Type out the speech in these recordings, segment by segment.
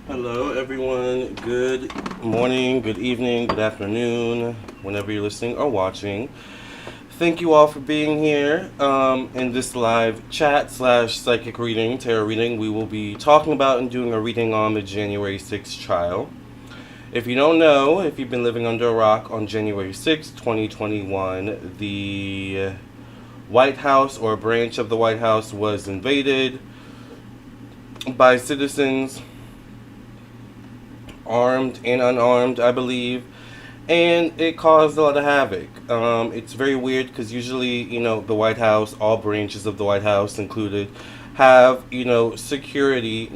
Hello, everyone. Good morning, good evening, good afternoon, whenever you're listening or watching. Thank you all for being here in this live chat slash psychic reading, tarot reading. We will be talking about and doing a reading on the January 6th trial. If you don't know, if you've been living under a rock, on January 6th, 2021, the White House or a branch of the White House was invaded by citizens, armed and unarmed, I believe, and it caused a lot of havoc. It's very weird because usually, the White House, all branches of the White House included, have security,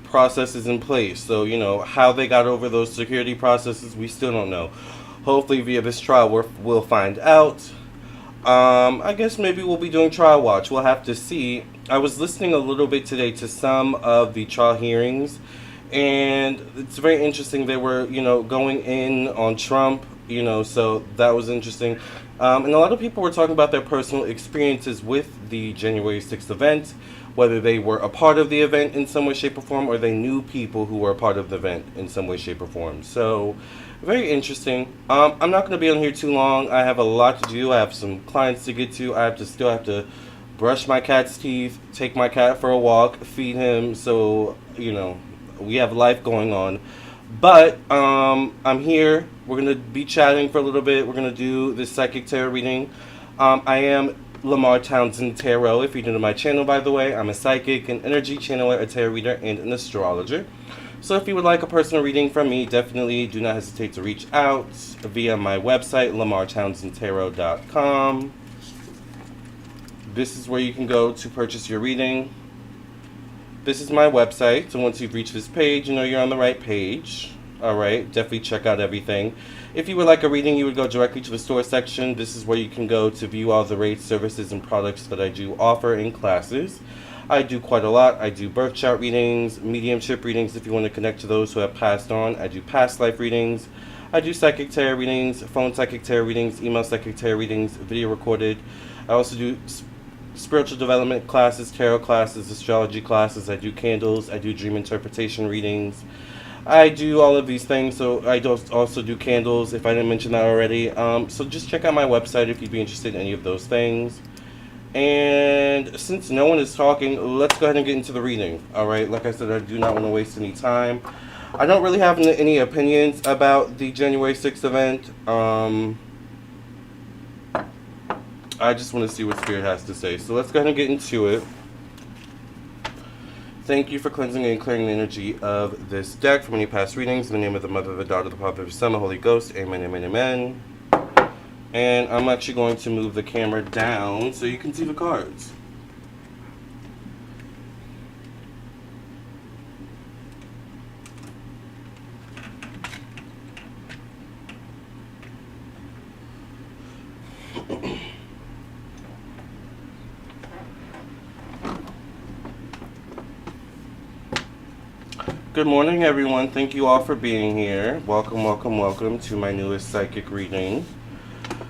processes in place. So how they got over those security processes, we still don't know. Hopefully, via this trial, we'll find out. I guess maybe we'll be doing trial watch. We'll have to see. I was listening a little bit today to some of the trial hearings, and it's very interesting. They were, going in on Trump, so that was interesting. And a lot of people were talking about their personal experiences with the January 6th event, whether they were a part of the event in some way, shape, or form, or they knew people who were a part of the event in some way, shape, or form. So, very interesting. I'm not going to be on here too long. I have a lot to do. I have some clients to get to. Still have to brush my cat's teeth, take my cat for a walk, feed him. So, we have life going on. But I'm here. We're going to be chatting for a little bit. We're going to do this psychic tarot reading. I am Lamarr Townsend Tarot. If you're new to my channel, by the way, I'm a psychic, an energy channeler, a tarot reader, and an astrologer. So if you would like a personal reading from me, definitely do not hesitate to reach out via my website, lamarrtownsendtarot.com. This is where you can go to purchase your reading. This is my website, so once you've reached this page, you know you're on the right page. Alright, definitely check out everything. If you would like a reading, you would go directly to the store section. This is where you can go to view all the rates, services, and products that I do offer in classes. I do quite a lot. I do birth chart readings, mediumship readings if you want to connect to those who have passed on. I do past life readings. I do psychic tarot readings, phone psychic tarot readings, email psychic tarot readings, video recorded. I also do spiritual development classes, tarot classes, astrology classes. I do candles. I do dream interpretation readings. I do all of these things, so I also do candles, if I didn't mention that already. So just check out my website if you'd be interested in any of those things. And since no one is talking, let's go ahead and get into the reading. Alright, like I said, I do not want to waste any time. I don't really have any opinions about the January 6th event. I just want to see what Spirit has to say. So let's go ahead and get into it. Thank you for cleansing and clearing the energy of this deck from any past readings. In the name of the Mother, the Daughter, the Father, the Son, the Holy Ghost. Amen, amen, amen. And I'm actually going to move the camera down so you can see the cards. Good morning, everyone. Thank you all for being here. Welcome, welcome, welcome to my newest psychic reading.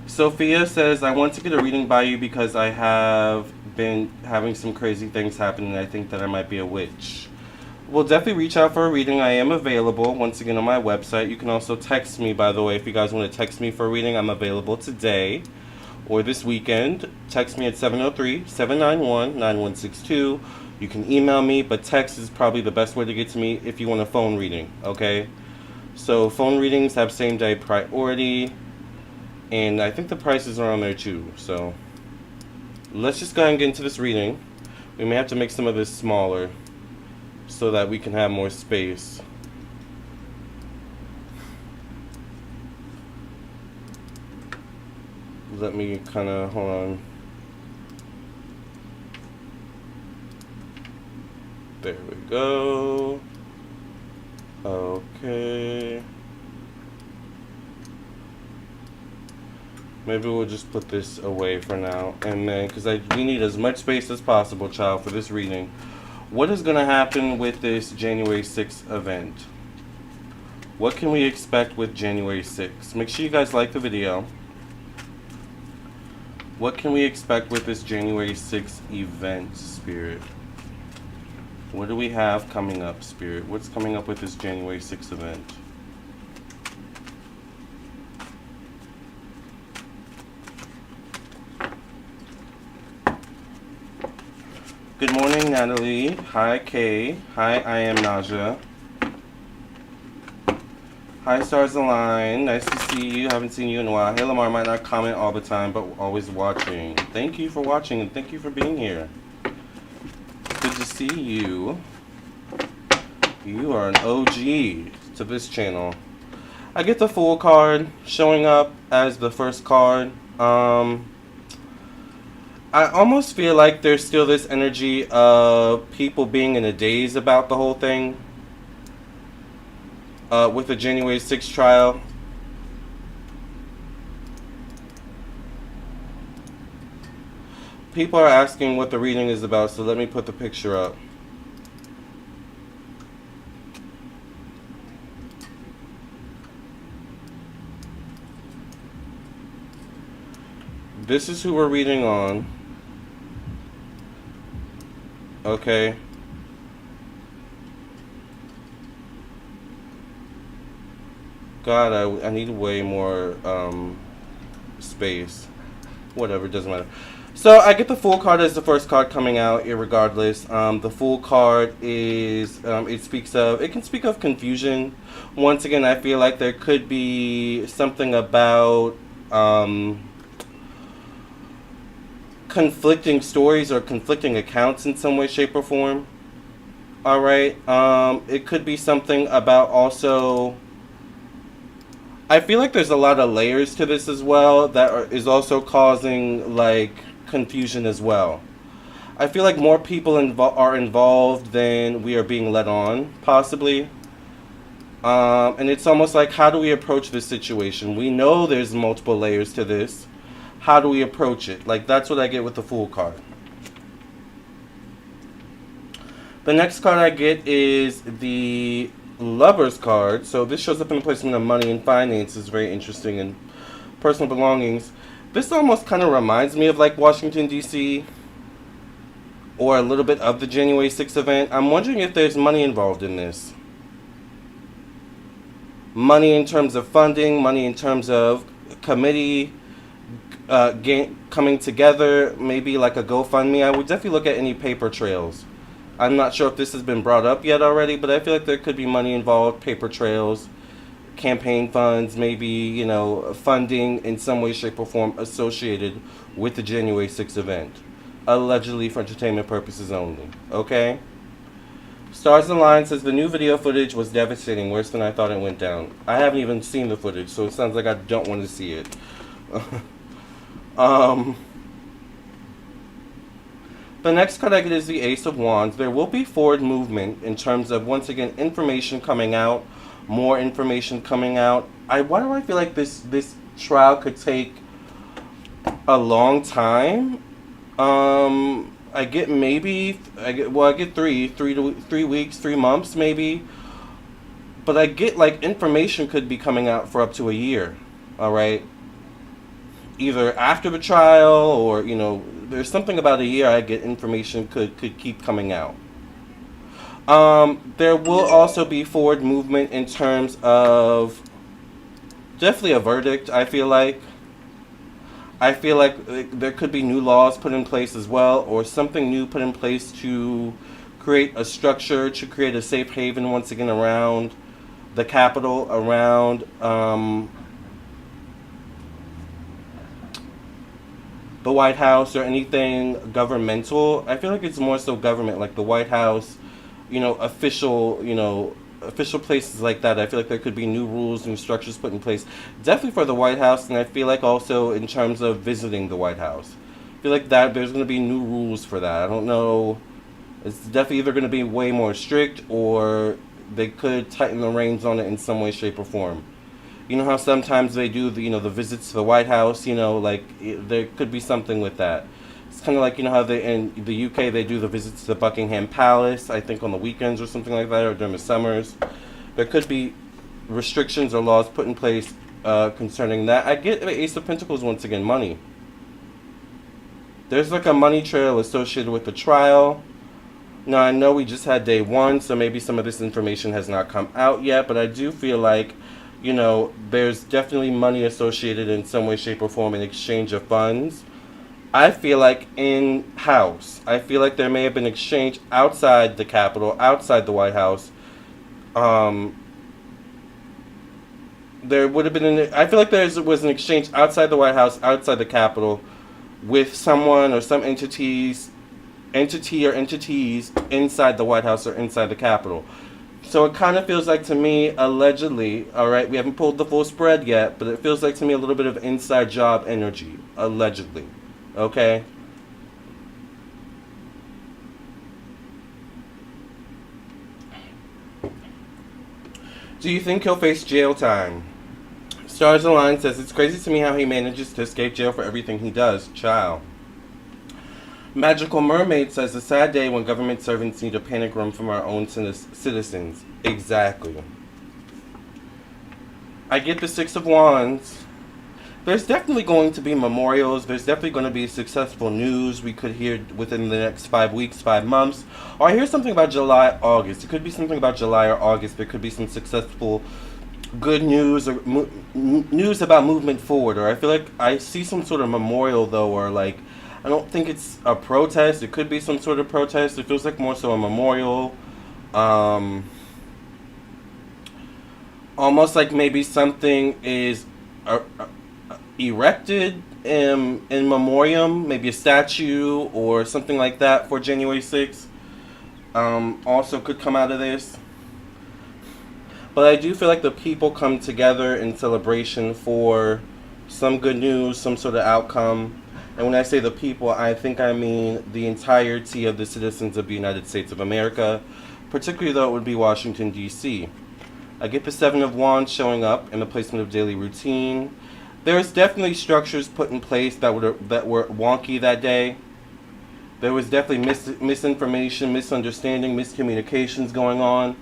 Sophia says, I want to get a reading by you because I have been having some crazy things happen and I think that I might be a witch. Well, definitely reach out for a reading. I am available, once again, on my website. You can also text me, by the way, if you guys want to text me for a reading. I'm available today or this weekend. Text me at 703-791-9162. You can email me, but text is probably the best way to get to me if you want a phone reading, okay? So phone readings have same-day priority. And I think the prices are on there too. So let's just go ahead and get into this reading. We may have to make some of this smaller so that we can have more space. Let me kind of, hold on. There we go. Okay. Maybe we'll just put this away for now. And then, because we need as much space as possible, child, for this reading. What is going to happen with this January 6th event? What can we expect with January 6th? Make sure you guys like the video. What can we expect with this January 6th event, Spirit? What do we have coming up, Spirit? What's coming up with this January 6th event? Good morning, Natalie. Hi, Kay. Hi, I am Naja. Hi, Stars Align. Nice to see you. Haven't seen you in a while. Hey, Lamarr. Might not comment all the time, but always watching. Thank you for watching, and thank you for being here. Good to see you. You are an OG to this channel. I get the Fool card showing up as the first card. I almost feel like there's still this energy of people being in a daze about the whole thing. With the January 6th trial. People are asking what the reading is about, so let me put the picture up. This is who we're reading on. Okay. God, I need way more space. Whatever, doesn't matter. So I get the Fool card as the first card coming out, irregardless. The Fool card is it can speak of confusion. Once again, I feel like there could be something about conflicting stories or conflicting accounts in some way, shape, or form. All right. It could be something about also. I feel like there's a lot of layers to this as well that is also causing like confusion as well. I feel like more people are involved than we are being led on, possibly. And it's almost like, how do we approach this situation? We know there's multiple layers to this. How do we approach it? Like, that's what I get with the Fool card. The next card I get is the Lover's card. So this shows up in the placement of money and finances. Very interesting. And personal belongings. This almost kind of reminds me of like Washington, D.C. or a little bit of the January 6th event. I'm wondering if there's money involved in this. Money in terms of funding, money in terms of committee coming together, maybe like a GoFundMe. I would definitely look at any paper trails. I'm not sure if this has been brought up yet already, but I feel like there could be money involved, paper trails, campaign funds, maybe, you know, funding in some way, shape, or form associated with the January 6th event. Allegedly for entertainment purposes only. Okay? Stars Align says the new video footage was devastating, worse than I thought it went down. I haven't even seen the footage, so it sounds like I don't want to see it. The next card I get is the Ace of Wands. There will be forward movement in terms of, once again, information coming out, more information coming out. Why do I feel like this trial could take a long time? I get 3 weeks, 3 months maybe. But I get like information could be coming out for up to a year. All right. Either after the trial or, you know, there's something about a year I get information could keep coming out. There will also be forward movement in terms of definitely a verdict, I feel like. I feel like there could be new laws put in place as well, or something new put in place to create a structure, to create a safe haven once again around the Capitol, around the White House, or anything governmental. I feel like it's more so government, like the White House, official places like that. I feel like there could be new rules, new structures put in place, definitely for the White House, and I feel like also in terms of visiting the White House. I feel like that there's going to be new rules for that. I don't know. It's definitely either going to be way more strict, or they could tighten the reins on it in some way, shape, or form. You know how sometimes they do the visits to the White House, there could be something with that. It's kind of like, how they in the UK they do the visits to Buckingham Palace, I think on the weekends or something like that, or during the summers. There could be restrictions or laws put in place concerning that. I get the Ace of Pentacles once again, money. There's like a money trail associated with the trial. Now, I know we just had day one, so maybe some of this information has not come out yet, but I do feel like, there's definitely money associated in some way, shape, or form in exchange of funds. I feel like in-house. I feel like there may have been exchange outside the Capitol, outside the White House. Um, there would have been I feel like there was an exchange outside the White House, outside the Capitol, with someone or some entity or entities inside the White House or inside the Capitol. So it kind of feels like to me, allegedly, all right, we haven't pulled the full spread yet, but it feels like to me a little bit of inside job energy, allegedly, okay? Do you think he'll face jail time? Stars Align says, it's crazy to me how he manages to escape jail for everything he does. Child. Magical Mermaid says, a sad day when government servants need a panic room from our own citizens. Exactly. I get the Six of Wands. There's definitely going to be memorials. There's definitely going to be successful news we could hear within the next 5 weeks, 5 months. Or I hear something about July, August. It could be something about July or August. There could be some successful good news or news about movement forward. Or I feel like I see some sort of memorial, though, or like, I don't think it's a protest. It could be some sort of protest. It feels like more so a memorial. Almost like maybe something is erected in memoriam. Maybe a statue or something like that for January 6th. Also could come out of this. But I do feel like the people come together in celebration for some good news, some sort of outcome. And when I say the people, I think I mean the entirety of the citizens of the United States of America, particularly though it would be Washington, D.C. I get the Seven of Wands showing up in the placement of daily routine. There's definitely structures put in place that were wonky that day. There was definitely misinformation, misunderstanding, miscommunications going on.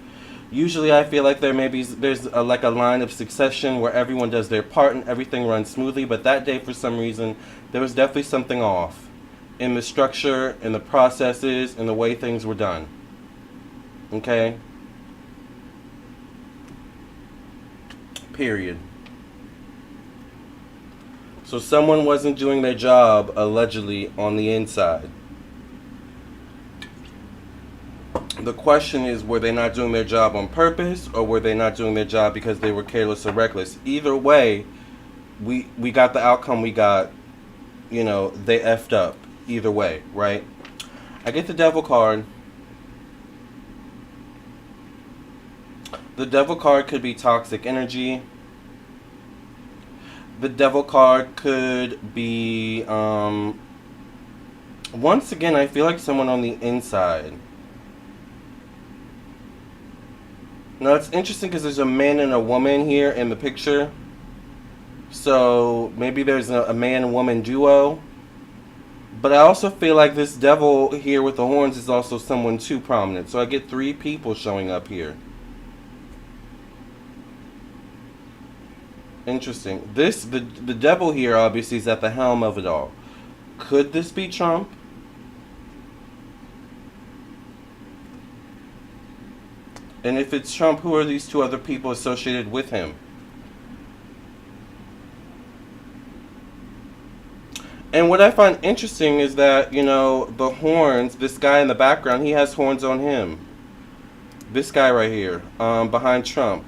Usually I feel like there's like a line of succession where everyone does their part and everything runs smoothly, but that day for some reason there was definitely something off in the structure, in the processes, in the way things were done. Okay? Period. So someone wasn't doing their job, allegedly, on the inside. The question is, were they not doing their job on purpose, or were they not doing their job because they were careless or reckless? Either way, we got the outcome we got. They effed up. Either way, right? I get the Devil card. The Devil card could be toxic energy. The Devil card could be, once again, I feel like someone on the inside. Now, it's interesting because there's a man and a woman here in the picture. So, maybe there's a man and woman duo. But I also feel like this devil here with the horns is also someone too prominent. So, I get 3 people showing up here. Interesting. The devil here, obviously, is at the helm of it all. Could this be Trump? And if it's Trump, who are these 2 other people associated with him? And what I find interesting is that, the horns, this guy in the background, he has horns on him. This guy right here, behind Trump.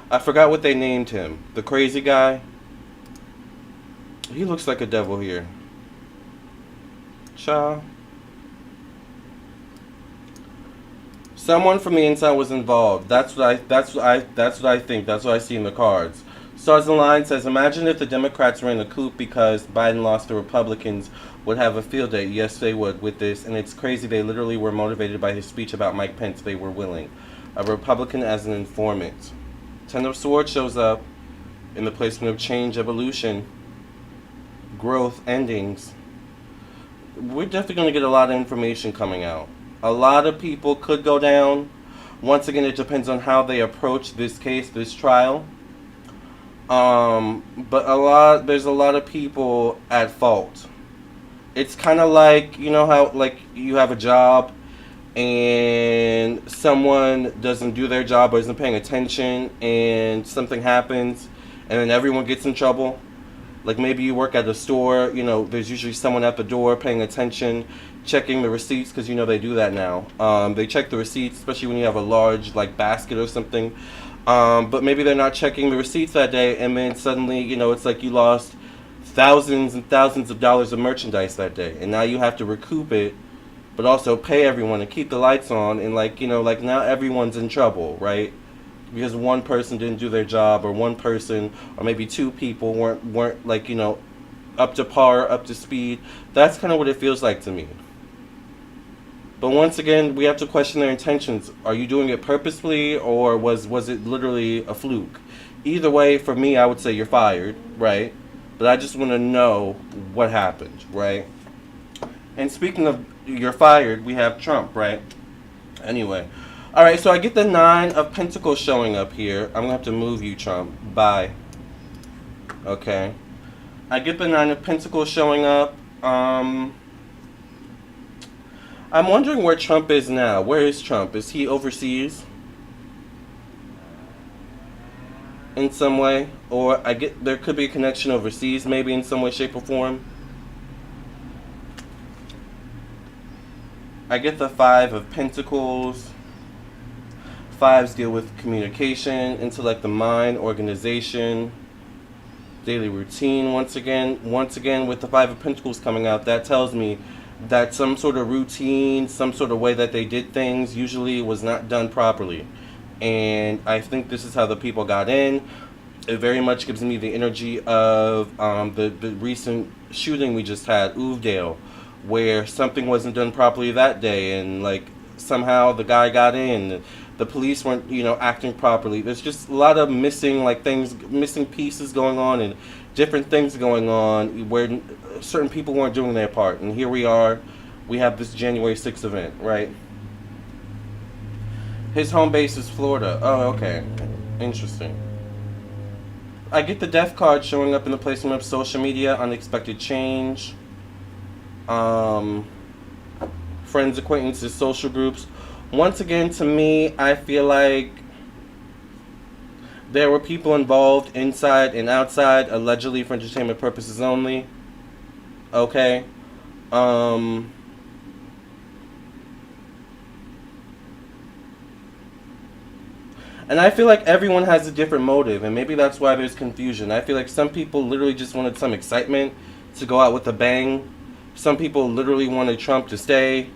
I forgot what they named him. The crazy guy. He looks like a devil here. Child. Someone from the inside was involved. That's what I think. That's what I see in the cards. Stars Align says, imagine if the Democrats were in a coup because Biden lost, the Republicans would have a field day. Yes, they would with this. And it's crazy. They literally were motivated by his speech about Mike Pence. They were willing. A Republican as an informant. 10 of Swords shows up in the placement of change, evolution, growth, endings. We're definitely going to get a lot of information coming out. A lot of people could go down. Once again, it depends on how they approach this case, this trial. But there's a lot of people at fault. It's kind of like, how like you have a job and someone doesn't do their job or isn't paying attention and something happens and then everyone gets in trouble. Like maybe you work at a store, you know, there's usually someone at the door paying attention, checking the receipts, because you know they do that now. They check the receipts, especially when you have a large like basket or something. But maybe they're not checking the receipts that day, and then suddenly, you know, it's like you lost thousands and thousands of dollars of merchandise that day, and now you have to recoup it, but also pay everyone and keep the lights on, and like, you know, like now everyone's in trouble, right? Because one person didn't do their job, or one person, or maybe two people weren't like, you know, up to par, up to speed. That's kind of what it feels like to me. But once again, we have to question their intentions. Are you doing it purposefully, or was it literally a fluke? Either way, for me, I would say you're fired, right? But I just want to know what happened, right? And speaking of you're fired, we have Trump, right? Anyway. Alright, so I get the 9 of Pentacles showing up here. I'm going to have to move you, Trump. Bye. Okay. I get the 9 of Pentacles showing up. I'm wondering where Trump is now. Where is Trump? Is he overseas? In some way? Or I get there could be a connection overseas, maybe in some way, shape, or form. I get the 5 of Pentacles. 5s deal with communication, intellect, the mind, organization, daily routine. Once again, with the 5 of Pentacles coming out, that tells me that some sort of routine, some sort of way that they did things usually was not done properly. And I think this is how the people got in. It very much gives me the energy of the recent shooting we just had, Oovdale, where something wasn't done properly that day, and like somehow the guy got in. The police weren't, you know, acting properly. There's just a lot of missing, like things, missing pieces going on, and different things going on where certain people weren't doing their part. And here we are. We have this January 6th event, right? His home base is Florida. Oh, okay. Interesting. I get the Death card showing up in the placement of social media, unexpected change. Friends, acquaintances, social groups. Once again, to me, I feel like there were people involved inside and outside, allegedly for entertainment purposes only. Okay? And I feel like everyone has a different motive, and maybe that's why there's confusion. I feel like some people literally just wanted some excitement to go out with a bang. Some people literally wanted Trump to stay.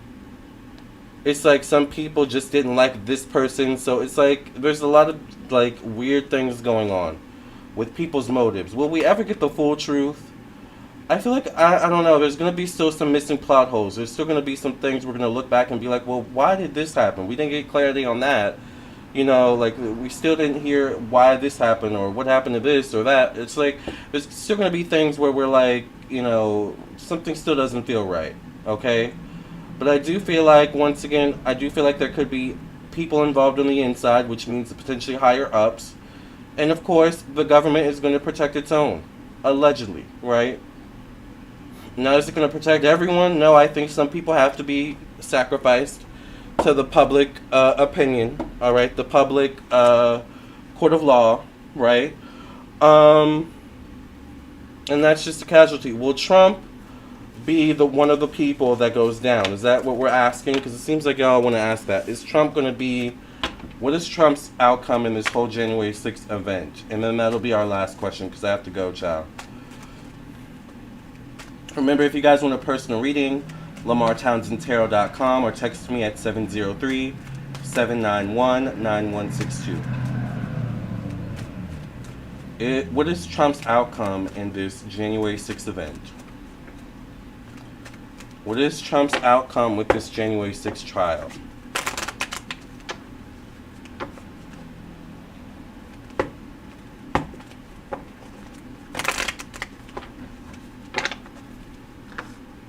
It's like some people just didn't like this person, so it's like there's a lot of like weird things going on with people's motives. Will we ever get the full truth? I feel like, I don't know, there's going to be still some missing plot holes. There's still going to be some things we're going to look back and be like, well, why did this happen? We didn't get clarity on that. You know, like, we still didn't hear why this happened or what happened to this or that. It's like, there's still going to be things where we're like, you know, something still doesn't feel right, okay? But I do feel like, once again, I do feel like there could be people involved on the inside, which means potentially higher ups. And of course, the government is going to protect its own, allegedly, right? Now, is it going to protect everyone? No, I think some people have to be sacrificed to the public opinion, all right? The public court of law, right? And that's just a casualty. Will Trump be the one of the people that goes down? Is that what we're asking? Because it seems like y'all want to ask that. Is Trump going to be, what is Trump's outcome in this whole January 6th event? And then that'll be our last question, because I have to go, child. Remember, if you guys want a personal reading, LamarrTownsendTarot.com, or text me at 703-791-9162. What is Trump's outcome in this January 6th event? What is Trump's outcome with this January 6th trial?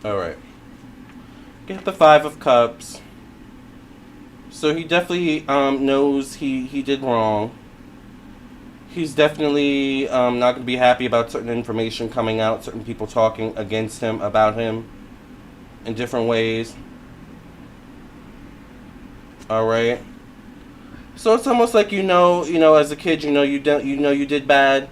Alright. Get the 5 of Cups. So he definitely knows he did wrong. He's definitely not going to be happy about certain information coming out, certain people talking against him, about him, in different ways. All right. So it's almost like as a kid, you did bad,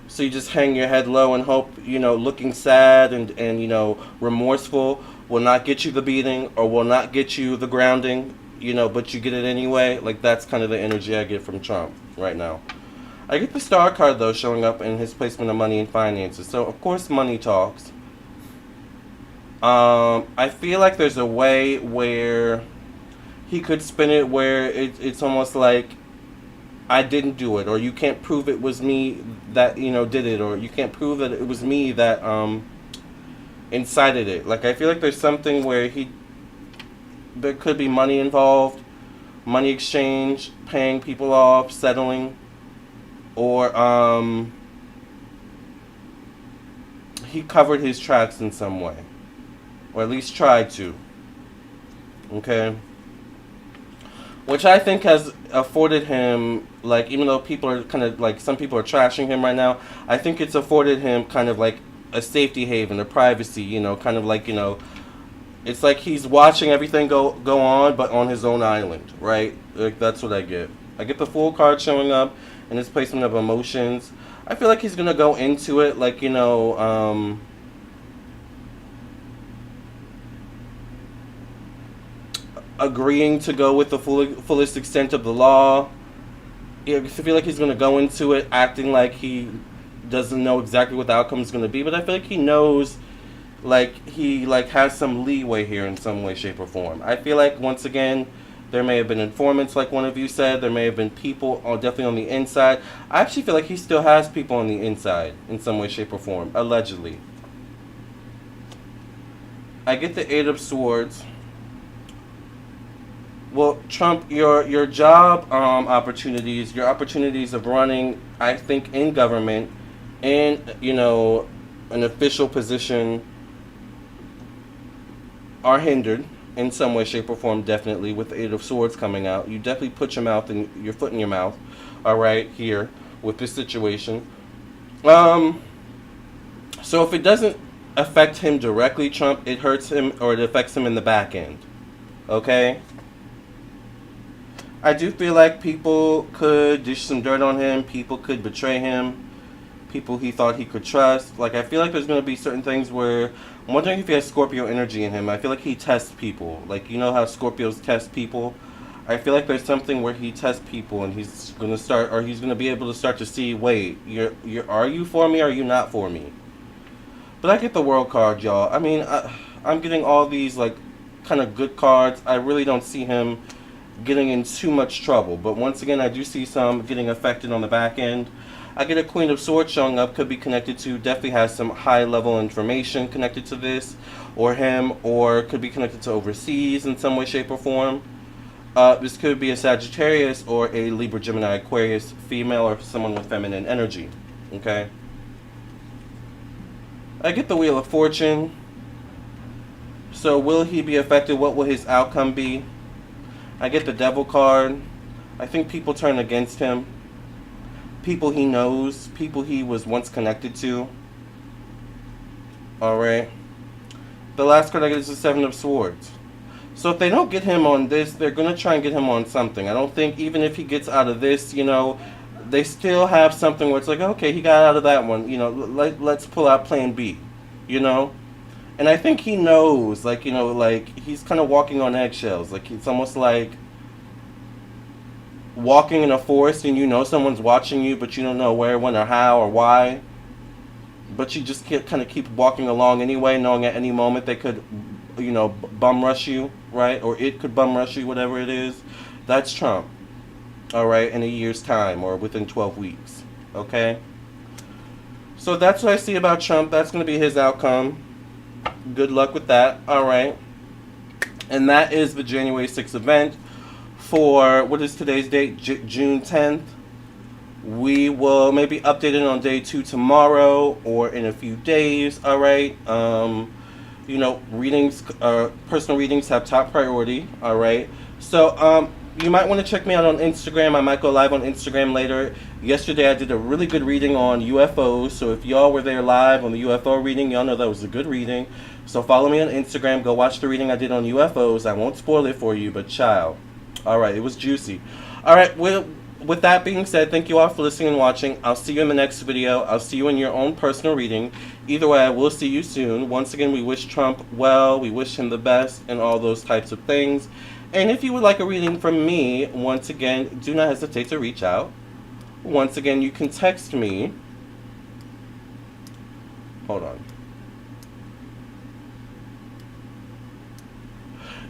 so you just hang your head low and hope, looking sad and remorseful will not get you the beating or will not get you the grounding, but you get it anyway. Like, that's kind of the energy I get from Trump right now. I get the star card, though, showing up in his placement of money and finances. So, of course, money talks. I feel like there's a way where he could spin it where it's almost like, I didn't do it, or you can't prove it was me that, did it, or you can't prove that it was me that incited it. Like, I feel like there's something where there could be money involved, money exchange, paying people off, settling, or he covered his tracks in some way, or at least tried to. Okay? Which I think has afforded him, like, even though people are kind of, like, some people are trashing him right now, I think it's afforded him kind of like a safety haven, a privacy, kind of like, it's like he's watching everything go on, but on his own island, right? Like, that's what I get. I get the Fool card showing up in his placement of emotions. I feel like he's going to go into it, like, agreeing to go with the fullest extent of the law. I feel like he's going to go into it acting like he doesn't know exactly what the outcome is going to be, but I feel like he knows, like, he has some leeway here in some way, shape, or form. I feel like, once again, there may have been informants, like one of you said. There may have been people, definitely on the inside. I actually feel like he still has people on the inside in some way, shape, or form, allegedly. I get the Eight of Swords. Well, Trump, your job opportunities, your opportunities of running, I think, in government, in, an official position, are hindered in some way, shape, or form, definitely, with the Eight of Swords coming out. You definitely put your foot in your mouth, all right, here, with this situation. So if it doesn't affect him directly, Trump, it hurts him, or it affects him in the back end, okay? I do feel like people could dish some dirt on him. People could betray him. People he thought he could trust. Like, I feel like there's going to be certain things where I'm wondering if he has Scorpio energy in him. I feel like he tests people. Like, how Scorpios test people? I feel like there's something where he tests people and he's going to start, or he's going to be able to start to see, wait, are you for me or are you not for me? But I get the World card, y'all. I mean, I'm getting all these, like, kind of good cards. I really don't see him getting in too much trouble, but once again, I do see some getting affected on the back end. I get a Queen of Swords showing up, could be connected to, definitely has some high level information connected to this, or him, or could be connected to overseas in some way, shape, or form. This could be a Sagittarius or a Libra, Gemini, Aquarius female, or someone with feminine energy. Okay. I get the Wheel of Fortune. So will he be affected? What will his outcome be? I get the Devil card. I think people turn against him. People he knows. People he was once connected to. Alright. The last card I get is the Seven of Swords. So if they don't get him on this, they're going to try and get him on something. I don't think, even if he gets out of this, they still have something where it's like, okay, he got out of that one. Let's pull out plan B. And I think he knows, like, he's kind of walking on eggshells. Like, it's almost like walking in a forest and someone's watching you, but you don't know where, when, or how, or why. But you just kind of keep walking along anyway, knowing at any moment they could, bum rush you, right? Or it could bum rush you, whatever it is. That's Trump, all right, in a year's time or within 12 weeks, okay? So that's what I see about Trump. That's going to be his outcome. Good luck with that. All right. And that is the January 6th event for, what is today's date? June 10th. We will maybe update it on day 2 tomorrow or in a few days. All right. Readings, personal readings have top priority. All right. So, you might want to check me out on Instagram. I might go live on Instagram later. Yesterday I did a really good reading on UFOs. So if y'all were there live on the UFO reading, y'all know that was a good reading. So follow me on Instagram. Go watch the reading I did on UFOs. I won't spoil it for you, but child, All right, it was juicy. All right, well, with that being said, thank you all for listening and watching. I'll see you in the next video. I'll see you in your own personal reading. Either way, I will see you soon. Once again, we wish Trump well. We wish him the best and all those types of things. And if you would like a reading from me, once again, do not hesitate to reach out. Once again, you can text me. Hold on.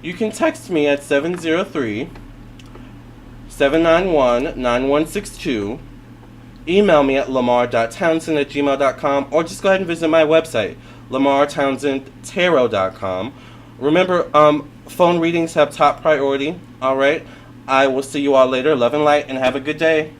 You can text me at 703-791-9162. Email me at lamarr.townsend@gmail.com, or just go ahead and visit my website, lamarrtownsendtarot.com. Remember, phone readings have top priority. All right. I will see you all later. Love and light, and have a good day.